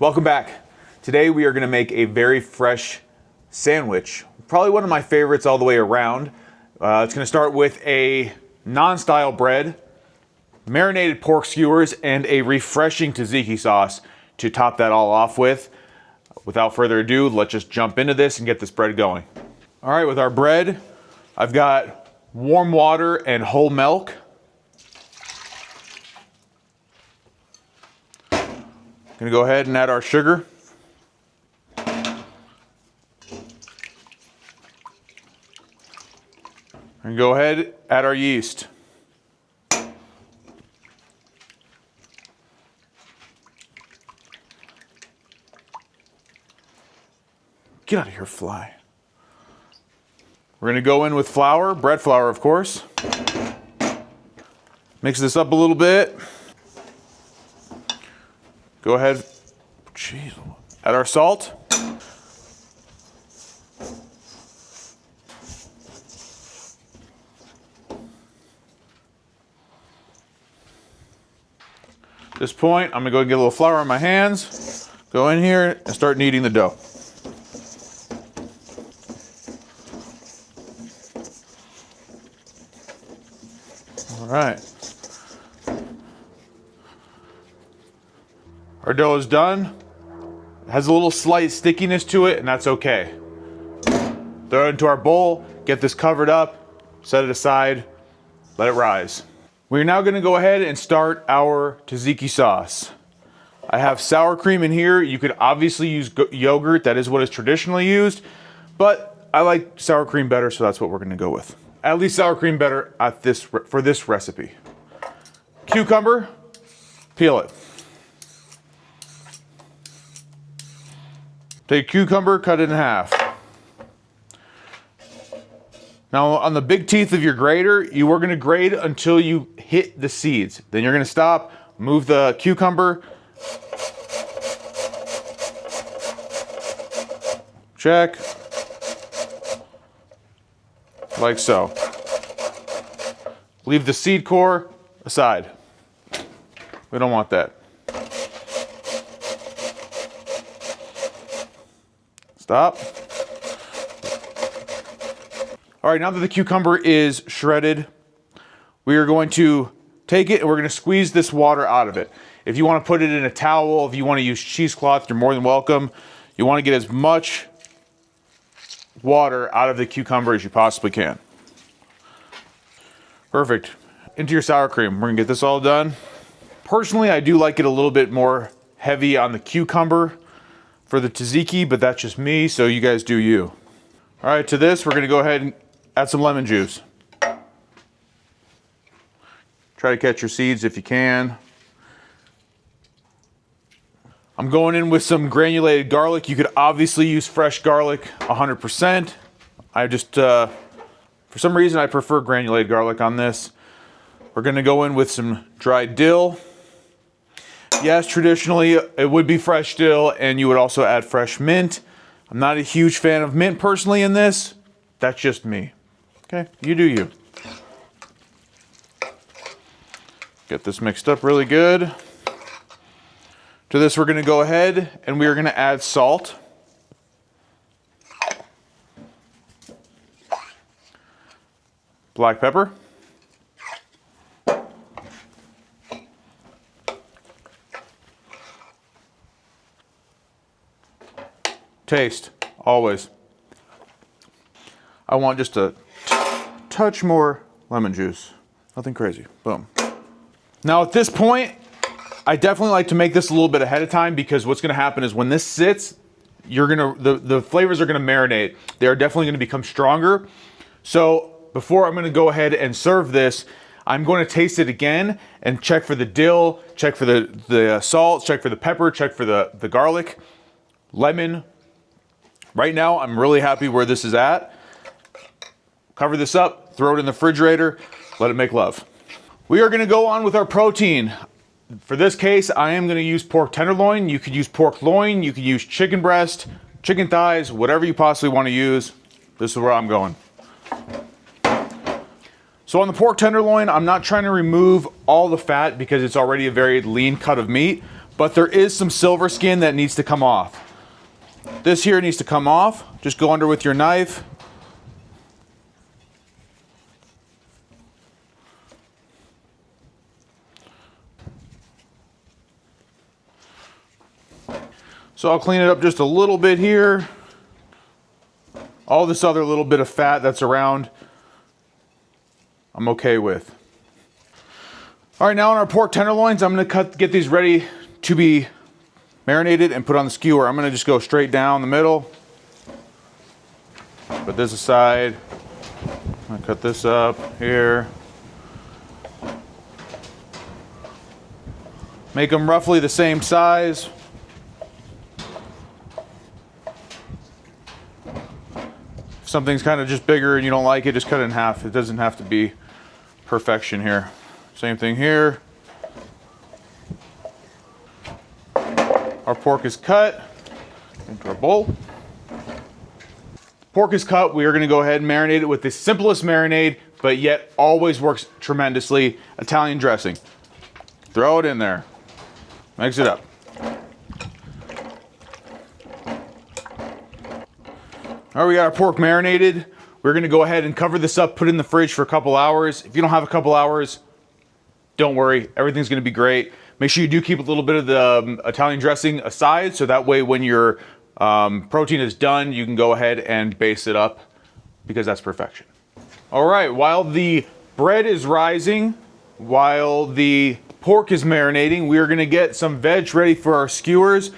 Welcome back. Today we are going to make a very fresh sandwich. Probably one of my favorites all the way around. It's going to start with a naan-style bread, marinated pork skewers, and a refreshing tzatziki sauce to top that all off with. Without further ado, let's just jump into this and get this bread going. All right, with our bread, I've got warm water and whole milk. Gonna go ahead and add our sugar. And go ahead, add our yeast. Get out of here, fly. We're gonna go in with flour, bread flour, of course. Mix this up a little bit. Go ahead, add our salt. At this point, I'm gonna go and get a little flour on my hands, go in here and start kneading the dough. All right. Our dough is done. It has a little slight stickiness to it, and that's okay. Throw it into our bowl, get this covered up, set it aside, let it rise. We're now gonna go ahead and start our tzatziki sauce. I have sour cream in here. You could obviously use yogurt, that is what is traditionally used, but I like sour cream better, so that's what we're gonna go with. At least sour cream better for this recipe. Cucumber, peel it. Take a cucumber, cut it in half. Now on the big teeth of your grater, you are gonna grate until you hit the seeds. Then you're gonna stop, move the cucumber. Check. Like so. Leave the seed core aside. We don't want that. Stop. All right, now that the cucumber is shredded, we are going to take it and we're going to squeeze this water out of it. If you want to put it in a towel, if you want to use cheesecloth, you're more than welcome. You want to get as much water out of the cucumber as you possibly can. Perfect. Into your sour cream. We're going to get this all done. Personally, I do like it a little bit more heavy on the cucumber for the tzatziki, but that's just me, so you guys do you. All right, to this, we're gonna go ahead and add some lemon juice. Try to catch your seeds if you can. I'm going in with some granulated garlic. You could obviously use fresh garlic 100%. I just, for some reason, I prefer granulated garlic on this. We're gonna go in with some dried dill. Yes, traditionally it would be fresh dill, and you would also add fresh mint. I'm not a huge fan of mint personally in this. That's just me. Okay, you do you. Get this mixed up really good. To this, we're gonna go ahead and we are gonna add salt. Black pepper. Taste, always. I want just a touch more lemon juice. Nothing crazy, boom. Now at this point, I definitely like to make this a little bit ahead of time because what's gonna happen is when this sits, the flavors are gonna marinate. They are definitely gonna become stronger. So before I'm gonna go ahead and serve this, I'm going to taste it again and check for the dill, check for the salt, check for the pepper, check for the garlic, lemon. Right now, I'm really happy where this is at. Cover this up, throw it in the refrigerator, let it make love. We are gonna go on with our protein. For this case, I am gonna use pork tenderloin. You could use pork loin, you could use chicken breast, chicken thighs, whatever you possibly wanna use. This is where I'm going. So on the pork tenderloin, I'm not trying to remove all the fat because it's already a very lean cut of meat, but there is some silver skin that needs to come off. This here needs to come off. Just go under with your knife. So I'll clean it up just a little bit here. All this other little bit of fat that's around, I'm okay with. All right, now on our pork tenderloins, I'm gonna get these ready to be marinated and put on the skewer. I'm gonna just go straight down the middle. Put this aside. I'm gonna cut this up here. Make them roughly the same size. If something's kind of just bigger and you don't like it, just cut it in half. It doesn't have to be perfection here. Same thing here. Our pork is cut into our bowl. Pork is cut. We are going to go ahead and marinate it with the simplest marinade, but yet always works tremendously. Italian dressing. Throw it in there. Mix it up. All right, we got our pork marinated. We're gonna go ahead and cover this up, put it in the fridge for a couple hours. If you don't have a couple hours, don't worry, everything's gonna be great. Make sure you do keep a little bit of the Italian dressing aside, so that way when your protein is done, you can go ahead and baste it up, because that's perfection. All right, while the bread is rising, while the pork is marinating, we are gonna get some veg ready for our skewers.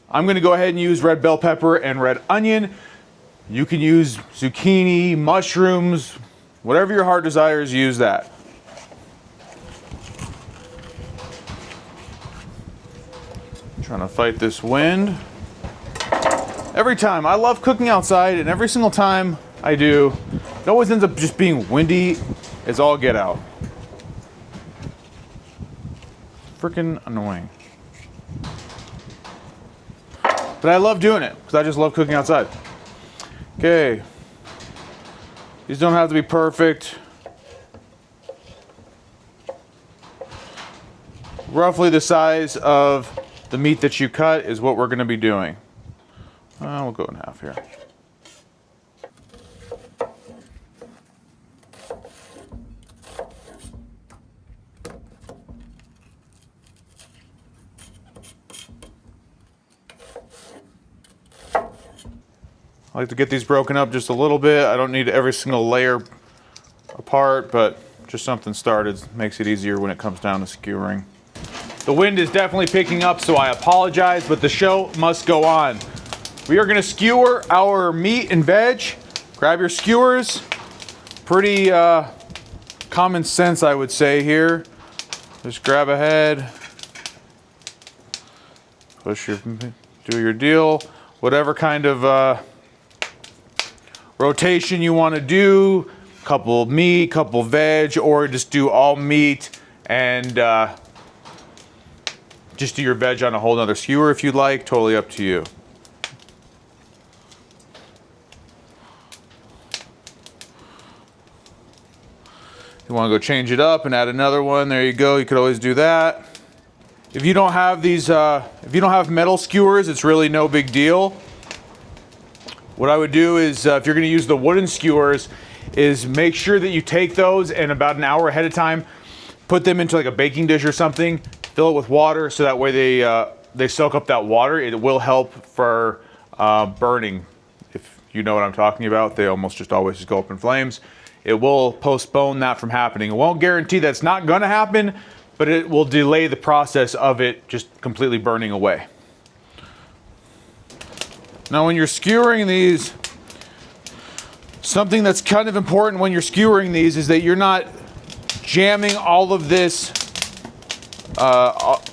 I'm gonna go ahead and use red bell pepper and red onion. You can use zucchini, mushrooms, whatever your heart desires, use that. Trying to fight this wind. Every time, I love cooking outside, and every single time I do, it always ends up just being windy as all get out. Freaking annoying. But I love doing it, because I just love cooking outside. Okay, these don't have to be perfect. Roughly the size of the meat that you cut is what we're going to be doing. We'll go in half here. I like to get these broken up just a little bit. I don't need every single layer apart, but just something started makes it easier when it comes down to skewering. The wind is definitely picking up, so I apologize, but the show must go on. We are gonna skewer our meat and veg. Grab your skewers. Pretty common sense, I would say here. Just grab a head. Do your deal. Whatever kind of rotation you want to do, couple meat, couple veg, or just do all meat and just do your veg on a whole nother skewer if you'd like. Totally up to you. You want to go change it up and add another one, there you go. You could always do that. If you don't have these, if you don't have metal skewers, it's really no big deal. What I would do is, if you're going to use the wooden skewers, is make sure that you take those and about an hour ahead of time, put them into like a baking dish or something, fill it with water so that way they soak up that water. It will help for burning. If you know what I'm talking about, they almost just always just go up in flames. It will postpone that from happening. It won't guarantee that's not going to happen, but it will delay the process of it just completely burning away. Now when you're skewering these, something that's kind of important when you're skewering these is that you're not jamming all of this,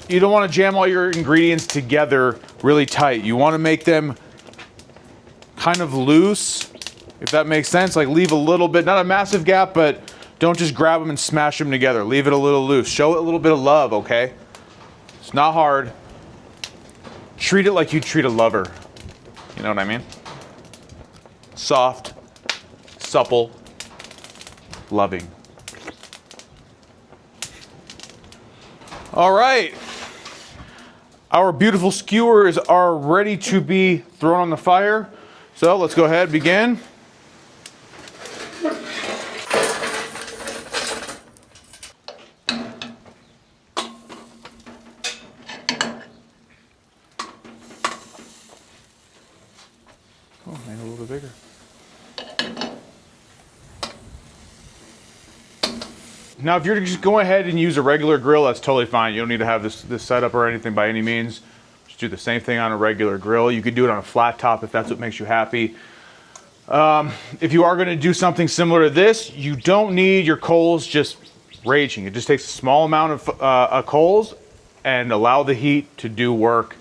you don't want to jam all your ingredients together really tight. You want to make them kind of loose, if that makes sense. Like leave a little bit, not a massive gap, but don't just grab them and smash them together. Leave it a little loose. Show it a little bit of love, okay? It's not hard. Treat it like you treat a lover. You know what I mean? Soft, supple, loving. All right. Our beautiful skewers are ready to be thrown on the fire. So let's go ahead and begin. Oh, maybe a little bit bigger. Now, if you're just going ahead and use a regular grill, that's totally fine. You don't need to have this setup or anything by any means. Just do the same thing on a regular grill. You could do it on a flat top if that's what makes you happy. If you are going to do something similar to this, you don't need your coals just raging. It just takes a small amount of coals and allow the heat to do work.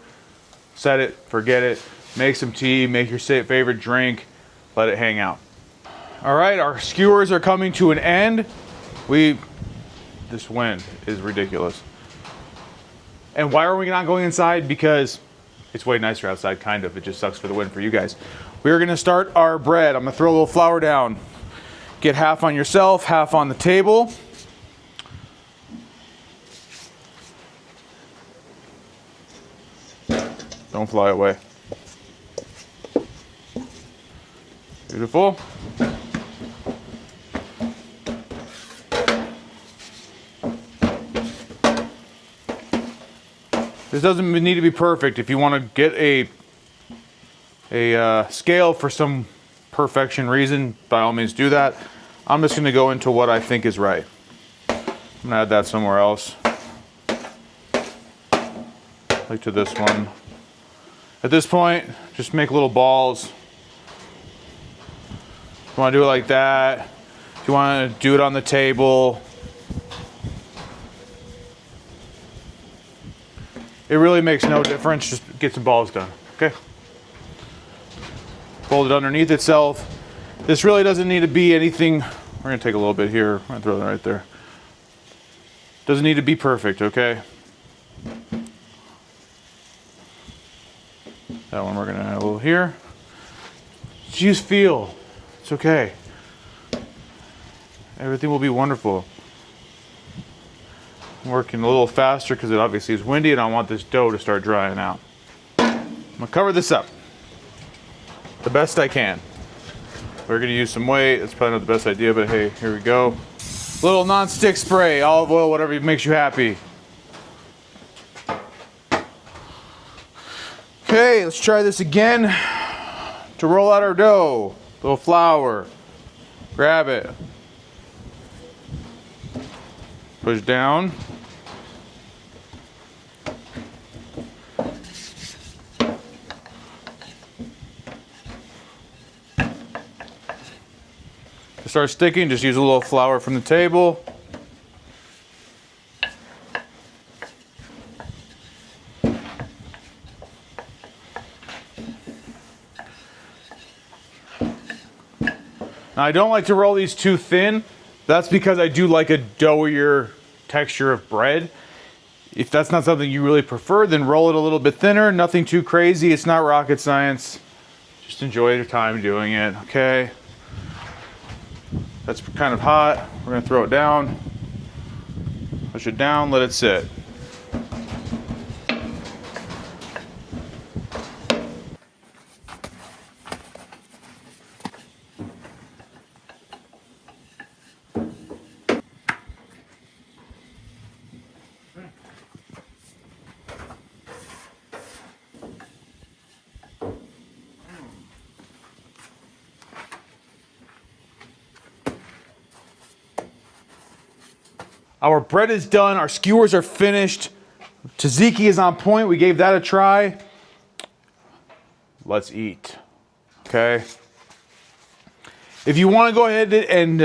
Set it, forget it, make some tea, make your favorite drink, let it hang out. All right, our skewers are coming to an end. This wind is ridiculous. And why are we not going inside? Because it's way nicer outside, kind of. It just sucks for the wind for you guys. We're gonna start our bread. I'm gonna throw a little flour down. Get half on yourself, half on the table. Don't fly away. Beautiful. This doesn't need to be perfect. If you want to get a scale for some perfection reason, by all means do that. I'm just going to go into what I think is right. I'm going to add that somewhere else. Like to this one. At this point, just make little balls. If you want to do it like that, if you want to do it on the table, it really makes no difference. Just get some balls done, okay? Fold it underneath itself. This really doesn't need to be anything. We're gonna take a little bit here. I'm gonna throw that right there. Doesn't need to be perfect, okay? That one we're gonna add a little here. Just use feel. It's okay. Everything will be wonderful. I'm working a little faster because it obviously is windy and I want this dough to start drying out. I'm gonna cover this up the best I can. We're gonna use some weight. That's probably not the best idea, but hey, here we go. Little non-stick spray, olive oil, whatever makes you happy. Okay, let's try this again. To roll out our dough, little flour, grab it, push down. To start sticking, just use a little flour from the table. Now, I don't like to roll these too thin. That's because I do like a doughier texture of bread. If that's not something you really prefer, then roll it a little bit thinner. Nothing too crazy. It's not rocket science. Just enjoy your time doing it, okay? That's kind of hot. We're gonna throw it down. Push it down, let it sit. Our bread is done, our skewers are finished. Tzatziki is on point, we gave that a try. Let's eat, okay? If you wanna go ahead and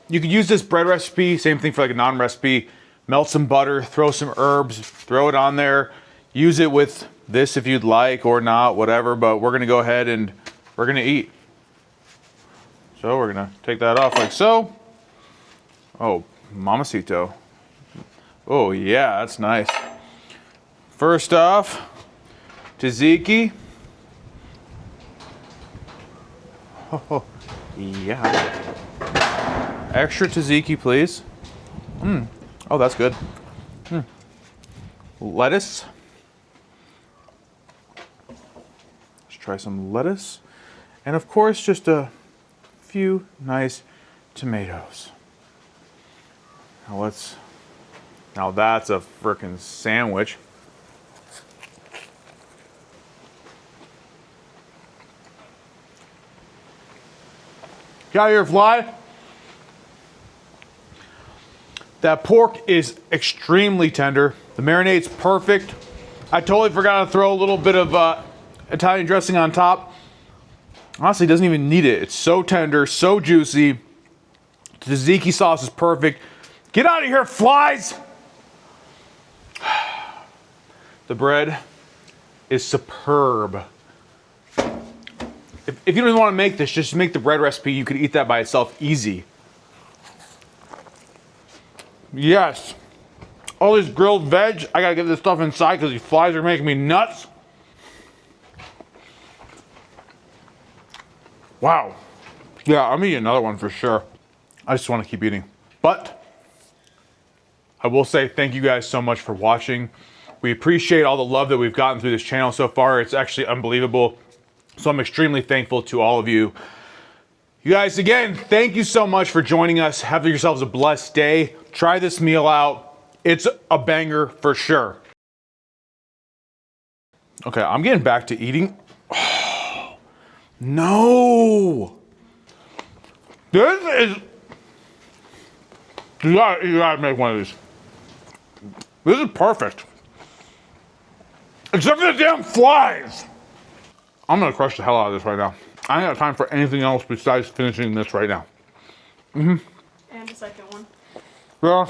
you could use this bread recipe, same thing for like a naan recipe. Melt some butter, throw some herbs, throw it on there. Use it with this if you'd like or not, whatever, but we're gonna go ahead and we're gonna eat. So we're gonna take that off like so. Oh, mamacito. Oh yeah, that's nice. First off, tzatziki. Oh yeah. Extra tzatziki, please. Oh, that's good. Lettuce. try some lettuce. And of course, just a few nice tomatoes. Now that's a frickin' sandwich. Get out of here, fly. That pork is extremely tender. The marinade's perfect. I totally forgot to throw a little bit of Italian dressing on top. Honestly, doesn't even need it. It's so tender, so juicy. The tzatziki sauce is perfect. Get out of here, flies! The bread is superb. If you don't even want to make this, just make the bread recipe. You could eat that by itself easy. Yes. All this grilled veg, I gotta get this stuff inside because these flies are making me nuts. Wow. Yeah, I'm eating another one for sure. I just want to keep eating. But I will say thank you guys so much for watching. We appreciate all the love that we've gotten through this channel so far. It's actually unbelievable. So I'm extremely thankful to all of you. You guys, again, thank you so much for joining us. Have yourselves a blessed day. Try this meal out. It's a banger for sure. Okay, I'm getting back to eating. Oh, no. This is... You gotta make one of these. This is perfect. Except for the damn flies. I'm gonna crush the hell out of this right now. I ain't got time for anything else besides finishing this right now. And the second one. Yeah.